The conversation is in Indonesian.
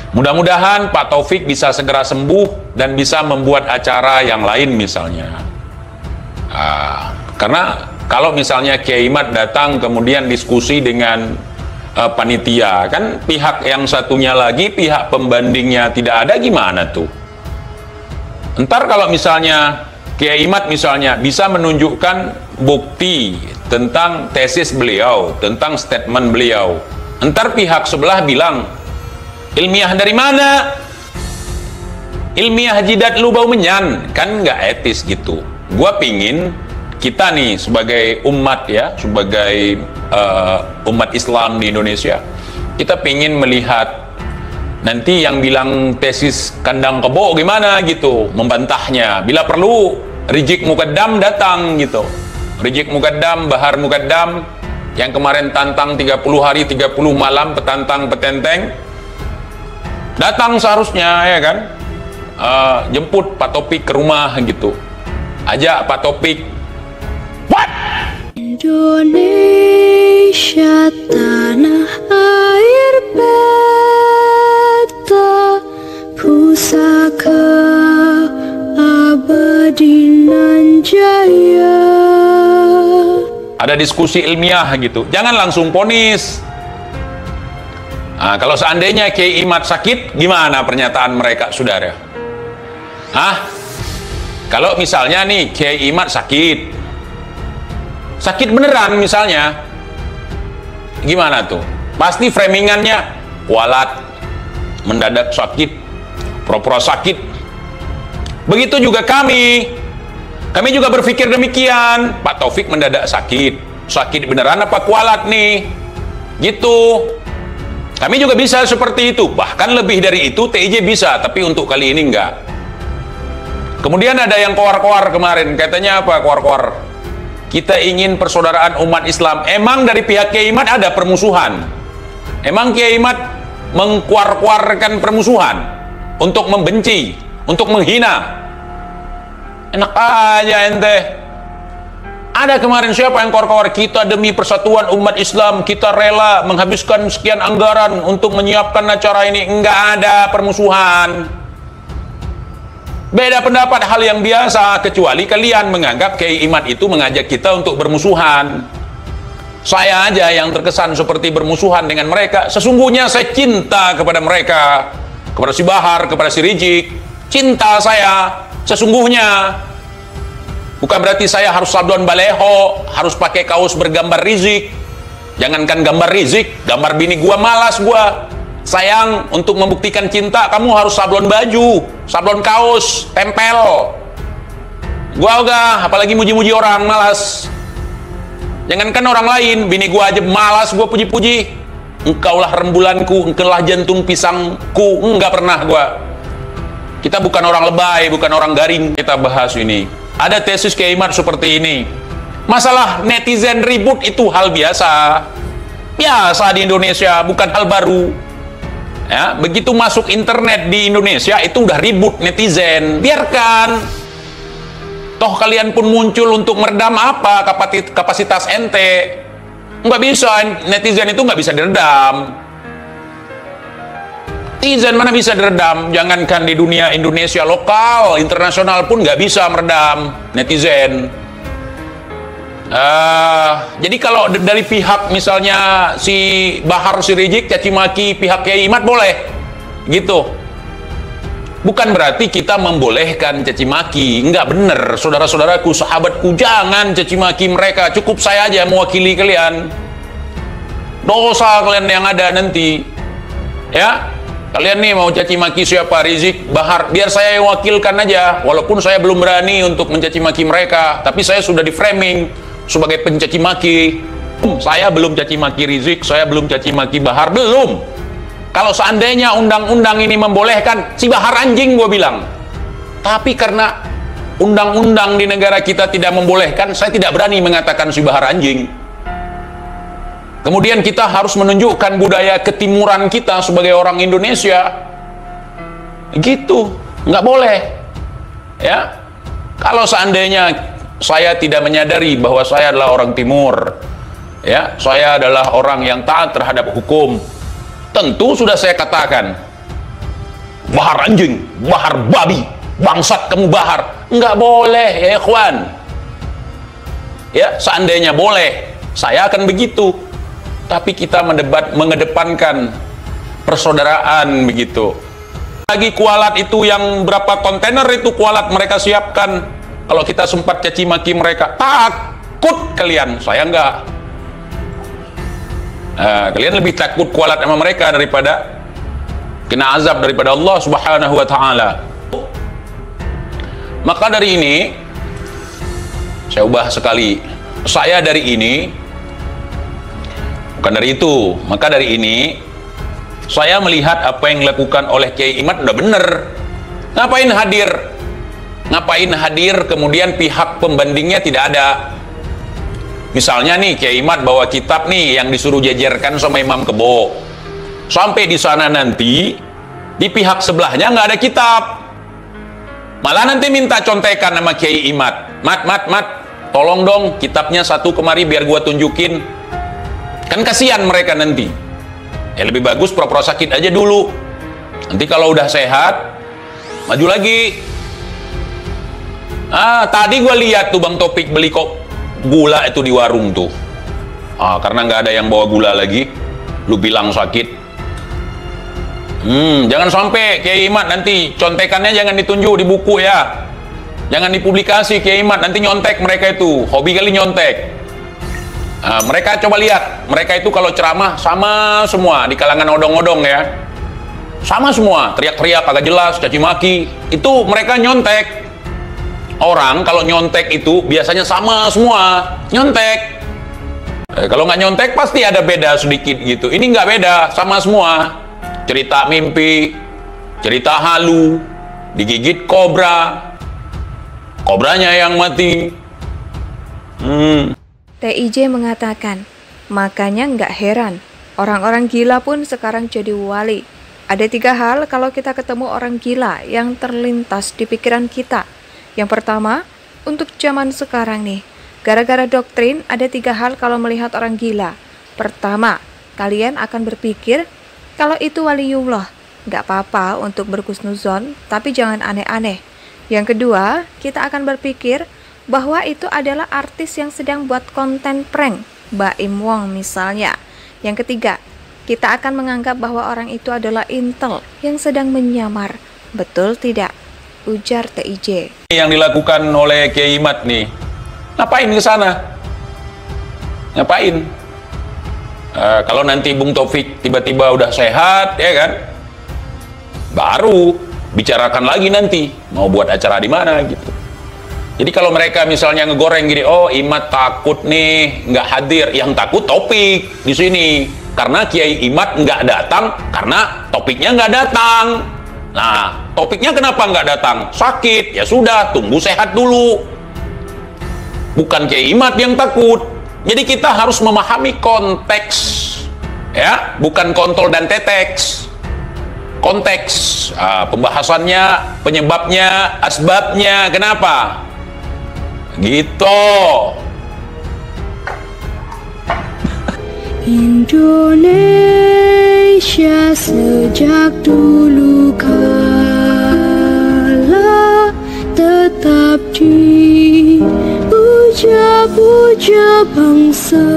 Mudah-mudahan Pak Taufik bisa segera sembuh dan bisa membuat acara yang lain misalnya. Karena kalau misalnya Kiai Imad datang kemudian diskusi dengan panitia, kan pihak yang satunya lagi, pihak pembandingnya tidak ada, gimana tuh? Ntar kalau misalnya Kiai Imad misalnya bisa menunjukkan bukti tentang tesis beliau, tentang statement beliau, ntar pihak sebelah bilang, ilmiah dari mana? Ilmiah jidat lu bau menyan, kan nggak etis gitu. Gua pingin kita nih sebagai umat ya, sebagai umat Islam di Indonesia, kita pingin melihat nanti yang bilang tesis kandang kebo gimana gitu, membantahnya. Bila perlu Rizik Mukaddam datang gitu. Rizik Mukaddam, Bahar Mukaddam yang kemarin tantang 30 hari 30 malam petantang petenteng, datang seharusnya ya kan, jemput Pak Taufik ke rumah gitu, ajak Pak Taufik. What? Indonesia tanah air beta, pusaka abadi nan jaya. Ada diskusi ilmiah gitu, jangan langsung ponis. Kalau seandainya Kiai Imad sakit, gimana pernyataan mereka, saudara? Kalau misalnya nih Kiai Imad sakit beneran misalnya, gimana tuh? Pasti framingannya walat, mendadak sakit, pura-pura sakit. Begitu juga kami juga berpikir demikian. Pak Taufik mendadak sakit beneran apa kualat nih? Gitu. Kami juga bisa seperti itu, bahkan lebih dari itu TIJ bisa, tapi untuk kali ini enggak. Kemudian ada yang koar-koar kemarin, katanya apa koar-koar? Kita ingin persaudaraan umat Islam. Emang dari pihak Kiai Imad ada permusuhan? Emang Kiai Imad mengkuar-kuarkan permusuhan? Untuk membenci, untuk menghina? Enak aja ente. Ada kemarin siapa yang koar-koar, kita demi persatuan umat Islam, kita rela menghabiskan sekian anggaran untuk menyiapkan acara ini. Enggak ada permusuhan. Beda pendapat hal yang biasa, kecuali kalian menganggap Kiai Imad itu mengajak kita untuk bermusuhan. Saya aja yang terkesan seperti bermusuhan dengan mereka. Sesungguhnya saya cinta kepada mereka, kepada si Bahar, kepada si Rizik. Cinta saya sesungguhnya. Bukan berarti saya harus sablon baleho, harus pakai kaos bergambar Rizik. Jangankan gambar Rizik, gambar bini gua malas gua. Sayang, untuk membuktikan cinta kamu harus sablon baju, sablon kaos, tempel. Gua ogah, apalagi muji-muji orang, malas. Jangankan orang lain, bini gua aja malas gua puji-puji. Engkaulah rembulanku, engkaulah jantung pisangku. Enggak pernah gua. Kita bukan orang lebay, bukan orang garing. Kita bahas ini. Ada tesis Kiai Imad seperti ini. Masalah netizen ribut itu hal biasa. Biasa di Indonesia, bukan hal baru. Ya, begitu masuk internet di Indonesia itu udah ribut netizen. Biarkan. Toh kalian pun muncul untuk meredam apa kapasitas ente. Nggak bisa, netizen itu nggak bisa diredam. Netizen mana bisa diredam? Jangankan di dunia Indonesia, lokal, internasional pun nggak bisa meredam netizen. Jadi kalau dari pihak misalnya si Bahar, si Rizik caci maki pihak Kiai Imad boleh, gitu. Bukan berarti kita membolehkan caci maki, nggak bener, saudara-saudaraku, sahabatku, jangan caci maki mereka. Cukup saya aja mewakili kalian. Dosa kalian yang ada nanti, ya. Kalian nih mau caci maki siapa, Rizik, Bahar, biar saya yang wakilkan aja. Walaupun saya belum berani untuk mencaci maki mereka, tapi saya sudah di framing sebagai pencaci maki. Saya belum caci maki Rizik, saya belum caci maki Bahar, belum. Kalau seandainya undang-undang ini membolehkan, si Bahar anjing gue bilang. Tapi karena undang-undang di negara kita tidak membolehkan, saya tidak berani mengatakan si Bahar anjing. Kemudian kita harus menunjukkan budaya ketimuran kita sebagai orang Indonesia. Gitu, nggak boleh. Ya, kalau seandainya saya tidak menyadari bahwa saya adalah orang timur, ya, saya adalah orang yang taat terhadap hukum, tentu sudah saya katakan, bahar anjing, bahar babi, bangsat kamu bahar. Nggak boleh ya ikhwan. Ya, seandainya boleh, saya akan begitu. Tapi kita mengedepankan persaudaraan begitu. Lagi kualat itu yang berapa kontainer itu kualat mereka siapkan. Kalau kita sempat caci maki mereka, takut kalian, saya enggak. Kalian lebih takut kualat sama mereka daripada kena azab daripada Allah Subhanahu wa taala. Maka dari ini saya ubah sekali. Saya dari ini, bukan dari itu. Maka dari ini saya melihat apa yang dilakukan oleh Kiai Imad udah bener. Ngapain hadir? Ngapain hadir kemudian pihak pembandingnya tidak ada? Misalnya nih Kiai Imad bawa kitab nih yang disuruh jajarkan sama Imam Kebo. Sampai di sana nanti di pihak sebelahnya nggak ada kitab. Malah nanti minta contekan sama Kiai Imad. Mat, tolong dong kitabnya satu kemari biar gua tunjukin. Kan kasihan mereka nanti. Ya lebih bagus pura-pura sakit aja dulu. Nanti kalau udah sehat, maju lagi. Tadi gua lihat tuh Bang Topik beli kok gula itu di warung tuh. Karena nggak ada yang bawa gula lagi, lu bilang sakit. Jangan sampai Kiai Imad nanti contekannya jangan ditunjuk di buku ya. Jangan dipublikasi Kiai Imad, nanti nyontek mereka itu. Hobi kali nyontek. Mereka coba lihat, mereka itu kalau ceramah sama semua di kalangan odong-odong ya. Sama semua, teriak-teriak agak jelas, caci maki. Itu mereka nyontek. Orang kalau nyontek itu biasanya sama semua, nyontek. Kalau nggak nyontek pasti ada beda sedikit gitu. Ini nggak beda, sama semua. Cerita mimpi, cerita halu, digigit kobra, kobranya yang mati. TIJ mengatakan, makanya nggak heran, orang-orang gila pun sekarang jadi wali. Ada 3 hal kalau kita ketemu orang gila yang terlintas di pikiran kita. Yang pertama, untuk zaman sekarang nih, gara-gara doktrin ada 3 hal kalau melihat orang gila. Pertama, kalian akan berpikir kalau itu waliullah, nggak apa-apa untuk berhusnuzon, tapi jangan aneh-aneh. Yang kedua, kita akan berpikir bahwa itu adalah artis yang sedang buat konten prank, Baim Wong misalnya. Yang ketiga, kita akan menganggap bahwa orang itu adalah intel yang sedang menyamar. Betul tidak? Ujar TIJ. Yang dilakukan oleh Kiai Imad nih, ngapain ke sana? Ngapain? Kalau nanti Bung Taufik tiba-tiba udah sehat, ya kan? Baru bicarakan lagi nanti mau buat acara di mana gitu. Jadi kalau mereka misalnya ngegoreng gini, oh Imad takut nih nggak hadir, yang takut Taufik di sini karena Kiai Imad nggak datang karena Taufiknya nggak datang. Nah, Taufiknya kenapa nggak datang? Sakit, ya sudah, tunggu sehat dulu. Bukan Kiai Imad yang takut. Jadi kita harus memahami konteks, ya, bukan kontol dan teteks. Konteks, pembahasannya, penyebabnya, asbabnya, kenapa? Gitu. Indonesia sejak dulu kala tetap dipuja-puja bangsa.